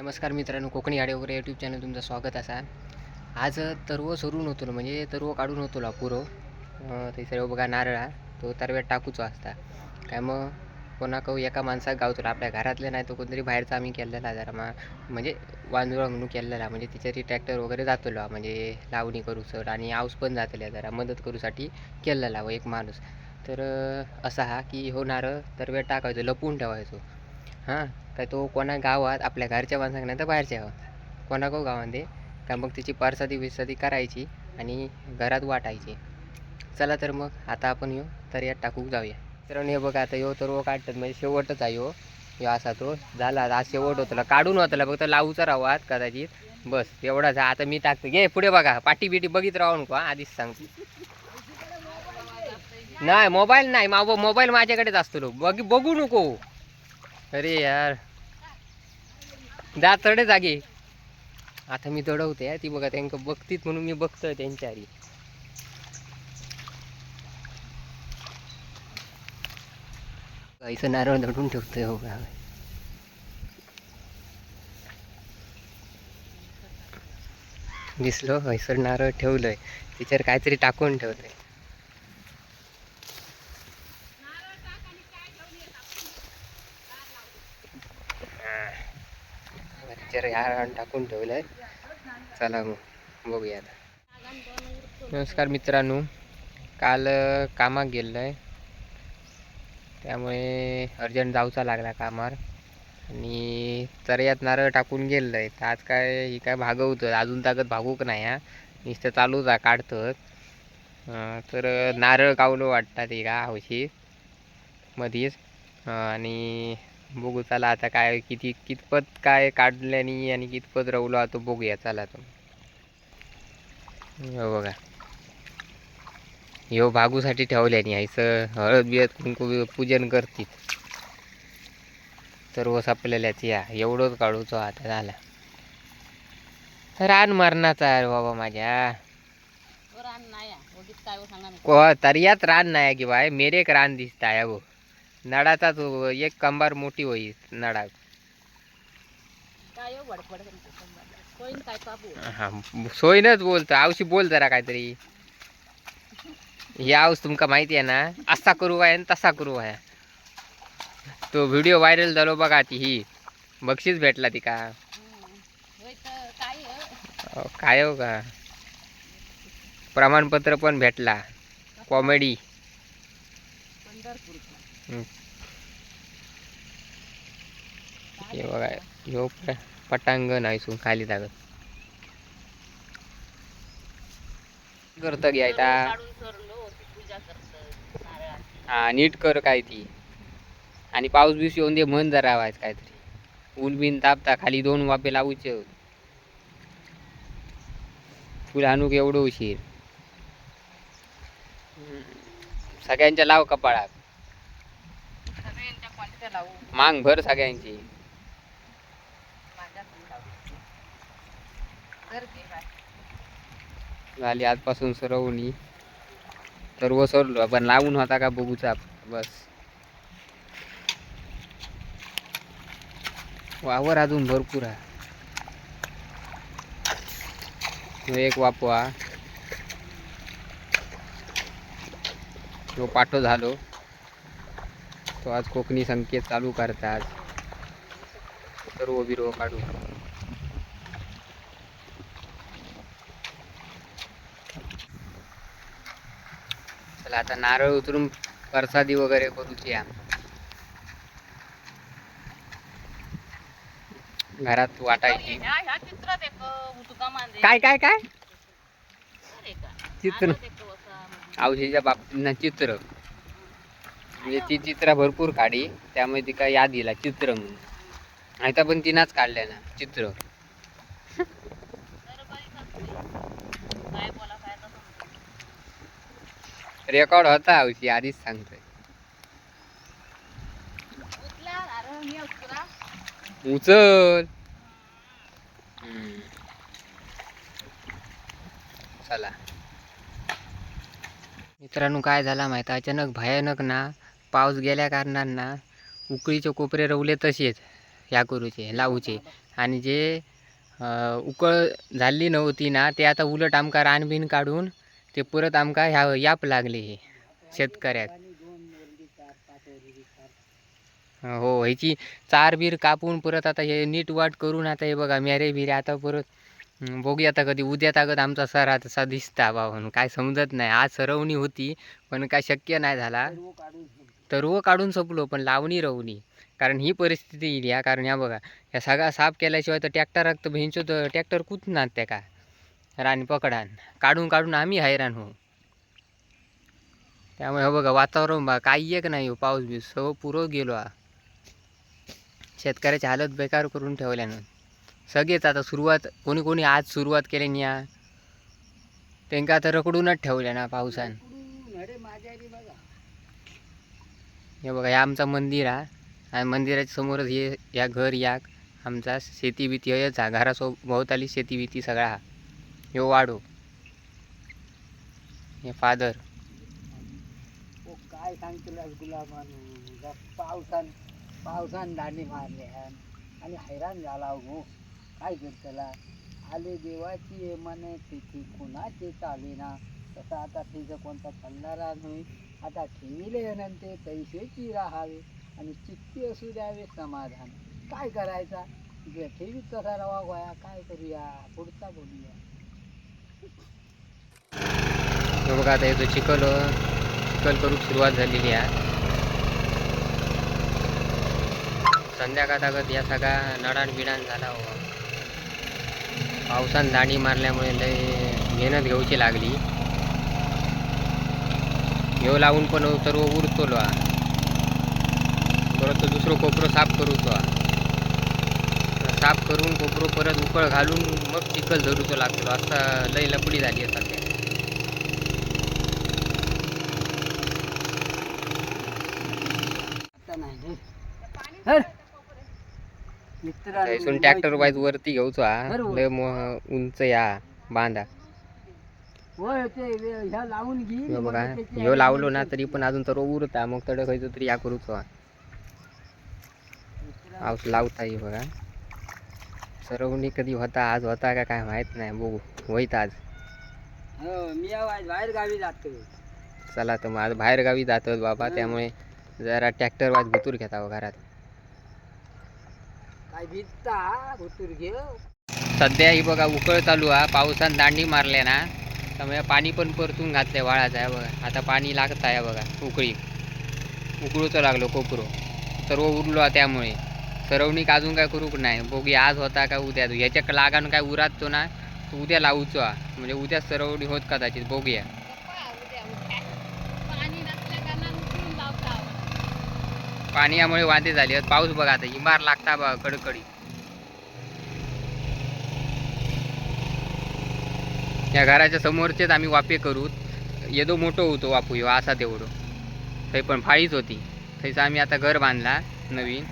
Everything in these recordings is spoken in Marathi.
नमस्कार मित्रांनो, कोकणी आडेवर यूट्यूब चॅनल तुमचं स्वागत असा. आज तरव सोडून होतो म्हणजे तरव काढून होतो पुरो ते सर्व बघा नारळा तो तरव्यात टाकूचो असता काय मग कोणा कहू एका माणसाक गावतो आपल्या घरातले नाही तो कोणतरी बाहेरचा आम्ही केलेला जरा म्हणजे वांजुळा म्हणून केलेला म्हणजे तिच्यासाठी ट्रॅक्टर वगैरे जातलो म्हणजे लावणी करू सर आणि आऊस पण जातले जरा मदत करूसाठी केलेला व एक माणूस तर असा हा की हो नारळ तरव्यात टाकायचो लपवून ठेवायचो. हां काय तो कोणा गावात आपल्या घरच्या माणसांना नाही तर बाहेरच्या गावात कोणा को गावामध्ये काय मग तिची परसादी विसादी करायची आणि घरात वाटायची. चला तर मग आता आपण यो तर यात टाकू जाऊया. तर हे बघा आता यो तर काढतात म्हणजे शेवटच आहे यो असा तो झाला आज शेवट होतला काढून होतला फक्त लावूचा राहावात कदाचित बस एवढाच. आता मी टाकतो घे पुढे बघा पाठी बिटी बघित राहून का आधीच सांगतो. नाही मोबाईल नाही मोबाईल माझ्याकडेच असतो बघू नको. अरे यार जा चढे जागे. आता मी चढवते ती बघा त्यांना बघतीत म्हणून मी बघतोय त्यांच्या आधी. गाईचं नारळ दडून ठेवतोय हो का दिसलो हैसर नारळ ठेवलंय तिच्यावर काहीतरी टाकून ठेवलंय. तिच्यावर टाकून ठेवलंय. चला मग बघूया आता. नमस्कार मित्रांनो, काल कामाक गेलोय त्यामुळे अर्जंट जाऊचा लागला कामावर आणि चर्यात नारळ टाकून गेलोय. तर आज काय ही काय भागवतं अजून ताकद भागूक नाही हा नुसतं चालूच आहे काढतं. तर नारळ कावलो वाटतात ते का हौशी मधीच आणि बघू चला आता काय कितपत काय काढल्यानी आणि कितपत रवलो तो बघूया चला. तो हो बघा ह्यो भागूसाठी ठेवल्यानी हायचं हळद बिळद कुंकू पूजन करतील सर्व सापलेल्याच या एवढंच काढूचो आता झाला. रान मरणाचा अरे बाबा माझ्या तरियात रान नाही की बाय मेरेक रान दिसताय गो नडाचा तो एक कंबार मोठी होई नडा. हा सोयनच बोलतो आवशी बोल जरा काहीतरी. ही आऊस तुमका माहिती आहे ना असा करू आहे आणि तसा करू आहे. तो व्हिडिओ व्हायरल झालो बघा ती ही बक्षीस भेटला ती का काय हो का प्रमाणपत्र पण भेटला कॉमेडी. हे बघा ह्यो पटांगण आहे खाली जागत करत घ्यायचा. हा नीट कर काय ती आणि पाऊस बिस येऊन दे मन जरा व्हायच काहीतरी ऊन बिन तापता खाली 2 वाफे लावूचे फुल आणूक एवढं उशीर. सगळ्यांच्या लाव कपाळात मांग भर सगळ्यांची. झाली आजपासून सरवणी सर्व सरलो पण लावून होता का बघूचा बस. वावर अजून भरपूर आहे. एक वापवा तो पाठो झालो तो आज कोकणी संकेत चालू करतात सर्व बिरो काढू. चला आता नारळ उतरून प्रसादी वगैरे करूची घरात वाटायची. काय काय काय चित्र औषधीच्या बाबतीत चित्र म्हणजे ती चित्र भरपूर काढी त्यामुळे ती काय याद दिला चित्र म्हणून आता पण तिनाच काढल्या ना चित्र. रेकॉर्ड होता औषधी आधीच सांगतोय. उचल चला मित्रांनो काय झाला माहिती अचानक भयानक ना पाऊस गेल्या कारणांना उकळीचे कोपरे रवले तसेच ह्या करूचे लावूचे आणि जे उकळ झाली नव्हती ना ते आता उलट आमका रानबीन काढून ते परत आमका ह्या याप लागले हे शेतकऱ्याक. हो ह्याची चार बीर कापून परत आता हे नीट वाट करून आता हे बघा मेरे बिरे आता परत बघूया आता कधी उद्या तागत आमचा सर तसा दिसता बाबा काय समजत नाही. आज सरवणी होती पण काय शक्य नाही झाला. तरव काढून संपलो पण लावणी रवणी. कारण ही परिस्थिती येईल या कारण ह्या बघा ह्या सगळा साफ केल्याशिवाय तर ट्रॅक्टराक तर भेंचो तर ट्रॅक्टर कुठनात त्या का रान पकडान काढून काढून आम्ही हैराण हो. त्यामुळे हो बघा वातावरण बघा काही एक नाही हो पाऊस बीस सगळं पुरं गेलो हा. शेतकऱ्याची हालत बेकार करून ठेवल्यानं सगळेच आता सुरुवात कोणी कोणी आज सुरुवात केली या त्यांना आता रकडूनच ठेवल्या ना पावसान. हे बघा हे आमचा मंदिर हा आणि मंदिराच्या समोरच हे या घर याक आमचा शेती बीती हेच हा घरासोबत शेती बीती सगळा हा. ह्यो वाडो हे फादर. काय सांगतला गुलाब पावसान दांडी मारले आणि हैराण झाला हो. काय करतला आले देवाची मने तिथी कुणाचे चाले ना तसं आता तिचं कोणता चालणारा नाही. आता ठेविले नंतर पैसेची राहावे आणि चित्ती असू द्यावे समाधान. काय करायचा जे ठेवीत कसा रवा गोया काय करूया पुढचा बोलूया. बघा आता येतो चिखल करून सुरुवात झालेली आहे. संध्याकाळागत या सगळा नडाण बिडाण झाला हो. पावसान दांडी मारल्यामुळे लय मेहनत घेऊची लागली. ह्यो लावून पण सर्व उरतलो हा. परत दुसरं कोपरं साफ करूचो हा. साफ करून कोपरं परत उकळ घालून मग चिखल धरूचो लागतो. असा लय लपडी झाली आहे सध्या. इथून ट्रॅक्टर वाईज वरती घेऊचो हा. लय उंच या बांधा. बघा ह्यो लावलो ना तरी पण अजून तर उरता मग तड खायचो तरी या करूचो हा. पाऊस लावता ये बघा सरवणी कधी होता आज होता का काय माहित नाही बघू होईत आज. मी बाहेर गावी जातो. चला तर मग आज बाहेर गावी जातो बाबा त्यामुळे जरा ट्रॅक्टर वाज भुतूर घेता घरात. काय भिजता भुतूर घे. सध्या ही बघा उकळ चालू हा. पावसान दांडी मारल्या ना त्यामुळे पाणी पण परतून घातलंय वाळाचं आहे बघा. आता पाणी लागत आहे बघा उकळी उकळूचं लागलो कोपरो सर्व उरलो त्यामुळे सरवणी अजून काय करूक नाही. बघू आज होता का उद्या ह्याच्या लागान काय उरातो ना उद्या लावूचो हा. म्हणजे उद्या सरवणी होत कदाचित बघूया. पाणी यामुळे वांदे झाले. पाऊस बघा आता इमार लागता बघा कडकडी. या घराच्या समोरचेच आम्ही वाफे करू. येदो मोठं होतो वापू ह्यो असा तेवढं थंय पण फाळीच होती. थंयच आम्ही आता घर बांधला नवीन.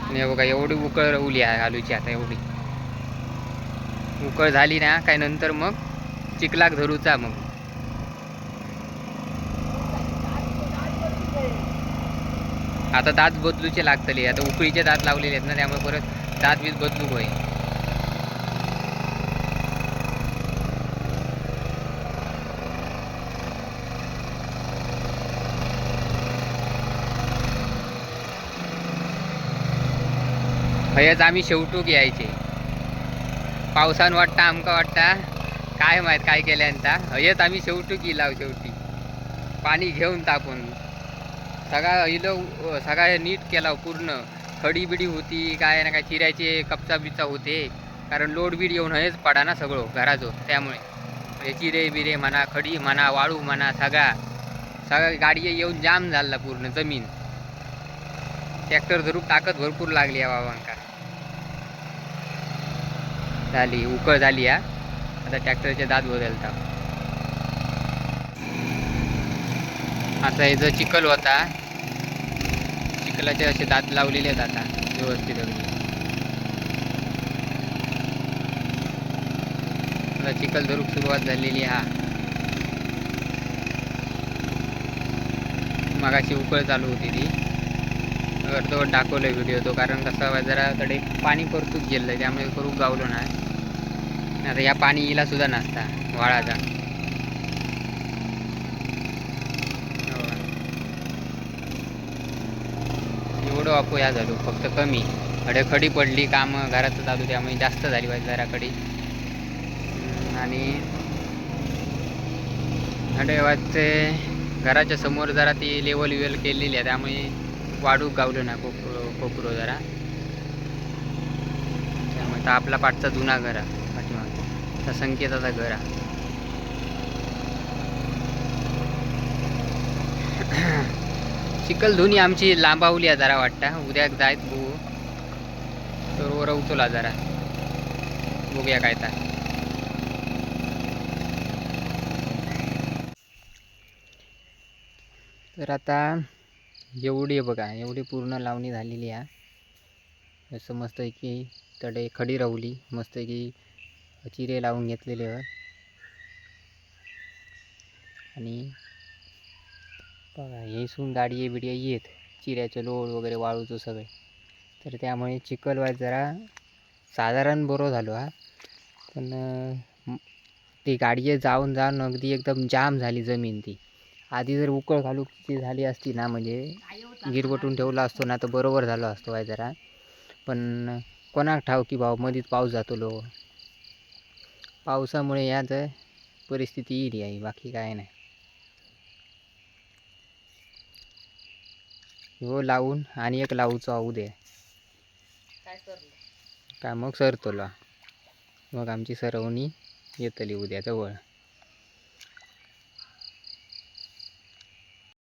नाही बघा एवढी उकळ रवली आहे आलूची. आता एवढी उकळ झाली ना काय नंतर मग चिखलाक धरूचा मग. आता दात बदलूचे लागतले. आता उकळीचे दात लावलेले आहेत ना त्यामुळे परत दात बीज बदलू होय. हयच आम्ही शेवटूक यायचे. पावसान वाटता आमका वाटता काय माहित काय केल्यांता हयच आम्ही शेवटूक इलाव शेवटी पाणी घेऊन तापून सगळा इलो सगळा नीट केला पूर्ण. खडी बिडी होती काय ना काय चिऱ्याचे कपचा बिचा होते कारण लोड बीड येऊन हयच पडा ना सगळं घराचो. त्यामुळे चिरे बिरे म्हणा खडी म्हणा वाळू म्हणा सगळा गाडी येऊन जाम झाला पूर्ण जमीन. ट्रॅक्टर धरून ताकद भरपूर लागली या बाबांका. झाली उकळ झाली या. आता ट्रॅक्टरचे दात बदलता. आता हे जो चिखल होता चिखलाचे असे दात लावलेले आहेत आता व्यवस्थित अगदी. आता चिखल धरूक सुरुवात झालेली हा. मगाशी उकळ चालू होती ती अर्धवट दाखवलं व्हिडिओ तो, कारण कसं जरा कडे पाणी परतूच गेलं त्यामुळे करू गावलो नाही. आता या पाणी हिला सुद्धा नसता वाळाचा. एवढं अपोया झालो फक्त कमी खडी पडली, काम घरात चालू त्यामुळे जास्त झाली पाहिजे जरा कडी. आणि हडे वाटते घराच्या समोर जरा ती लेवल केलेली आहे त्यामुळे वाढू गावलं ना कोपरो जरा. त्यामुळे तर आपला पाठचा जुना घर आहे पाठीमागे, संकेताचा घर आहे. चिखलधुनी आमची लांबावली आहे जरा वाटतं. उद्या जायत बघू तर वर उचला जरा, बघूया काय तर आता एवढी बघा, एवढी पूर्ण लावणी झालेली आहे. असं मस्त की तडे खडी रावली मस्त की चिरे लावून घेतलेले आहे. आणि बघा हे सून गाडी बिडिया येत चिऱ्याचं लोड वगैरे वाळूचं सगळे, तर त्यामुळे चिखल वाज जरा साधारण बरो झालो हा. पण ती गाडी जाऊन अगदी एकदम जाम झाली जमीन. ती आधी जर उकळ घालूची झाली असती ना, म्हणजे गिरवटून ठेवला असतो ना तर बरोबर झालो असतो वाय जरा. पण कोणाक ठाव की भाऊ मध्येच पाऊस जातो लो, पावसामुळे याच परिस्थिती येईल आहे, बाकी काय नाही. हो लावून आणि एक लावूचो आऊ दे काय मग सरतोला, मग आमची सरवणी येतली उद्या जवळ.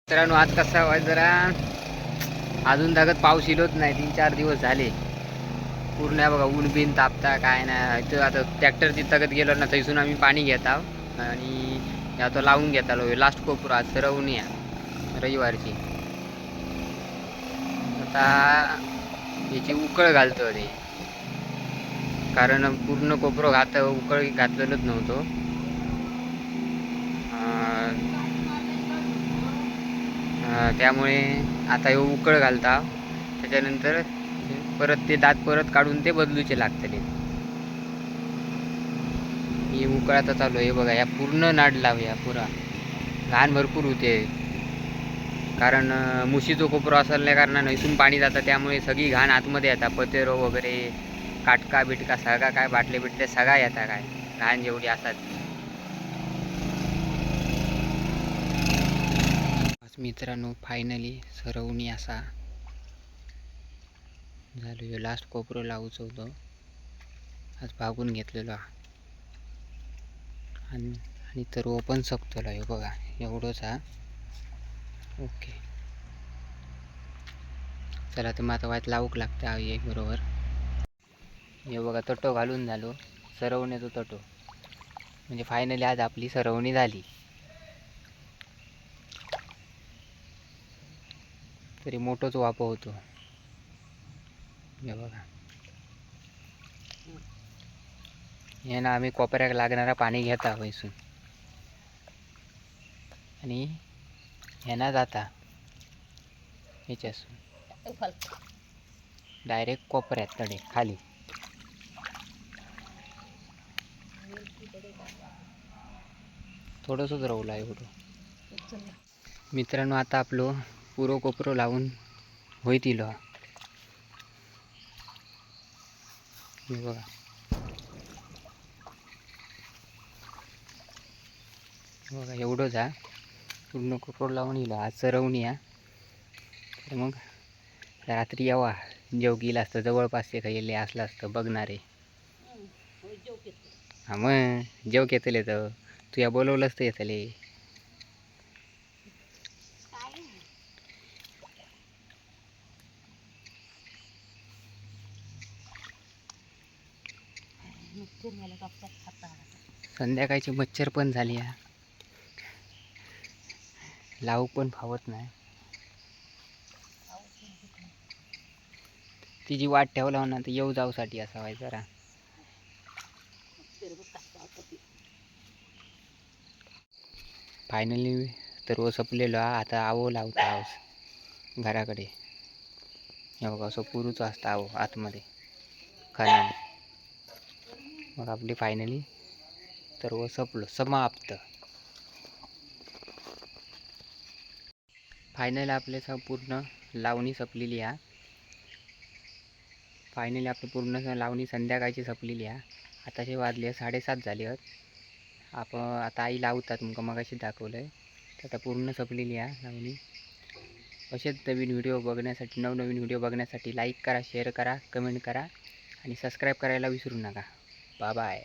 मित्रांनो आज कसा व्हाय जरा अजून जागत पाऊस इलोच नाही, 3-4 दिवस झाले पूर्ण. बघा ऊन बिन तापता काय नाही. तर आता ट्रॅक्टरची तगत गेलो ना थैसून आम्ही पाणी घेत आहोत आणि आता लावून घेत आलो. लास्ट कोपरा आज सरवणी आहे रविवारची. आता याची उकळ घालतो ते, कारण पूर्ण कोपरो उकळ घातलेलंच नव्हतं. त्यामुळे आता हे उकळ घालता, त्याच्यानंतर परत ते दात परत काढून ते बदलूचे लागतले. ही उकळ आता चालू आहे बघा. या पूर्ण नाड लावूया, पुरा घाण भरपूर होते, कारण मुशीचो कोपरो असल्या कारणानं इथून पाणी जातं त्यामुळे सगळी घाण आतमध्ये येतात. पतेरो वगैरे काटका बिटका सगळा काय बाटले बिटले सगळा येतात, काय घाण जेवढी असतात. मित्रांनो फायनली सरवणी असा झालो. लास्ट कोपरो लावूच होतो आज, भागून घेतलेलो आणि तर ओपन सकतोला हे बघा एवढंच हा. ओके चला तर मग आता वाट लावूक लागतं एक बरोबर. हे बघा तटो घालून झालो, सरवण्याचा तटो, म्हणजे फायनली आज आपली सरवणी झाली. तरी मोठोच वापर होतो हे बघा. हे ना आम्ही कोपऱ्याक लागणारा पाणी घेता वैसून आणि ह्याना जाता ह्याच्यासून डायरेक्ट कोपऱ्यात तडे खाली. थोडंसंच राहूला एवढं. मित्रांनो आता आपलो पुरो कोपरो लावून होईतील हे बघा. बघा एवढंच हा, पूर्ण कोपरो लावून येईल आज सरवणी आहे. तर मग रात्री यावा जेव गेला असतं, जवळपास खायले असलं असतं बघणारे. हा मग जेव घेतले तर तुया बोलवलंच तर येतले. संध्याकाळची मच्छर पण झाली आहे, लावू पण फावत नाही. तिची वाट ठेवला ना तर येऊ जाऊसाठी असावा जरा. फायनली तर संपलेलो आता आवो लावता घराकडे. हे बघा असं पुरूचं असतं अहो आतमध्ये खाण्याने. मग आपली फायनली सर्व संपलं समाप्त. फायनल आपले पूर्ण लावणी संपलेली आहे. फायनली आपली पूर्ण लावणी संध्याकाळची संपलेली आहे. आताचे वाजले 7:30 झाले आहेत. आपण आता आई लावतात मग अशी दाखवलं आहे. तर आता पूर्ण संपलेली आहे लावणी. असेच नवीन व्हिडिओ बघण्यासाठी नवनवीन व्हिडिओ बघण्यासाठी लाईक करा, शेअर करा, कमेंट करा आणि सबस्क्राईब करायला विसरू नका. Bye bye.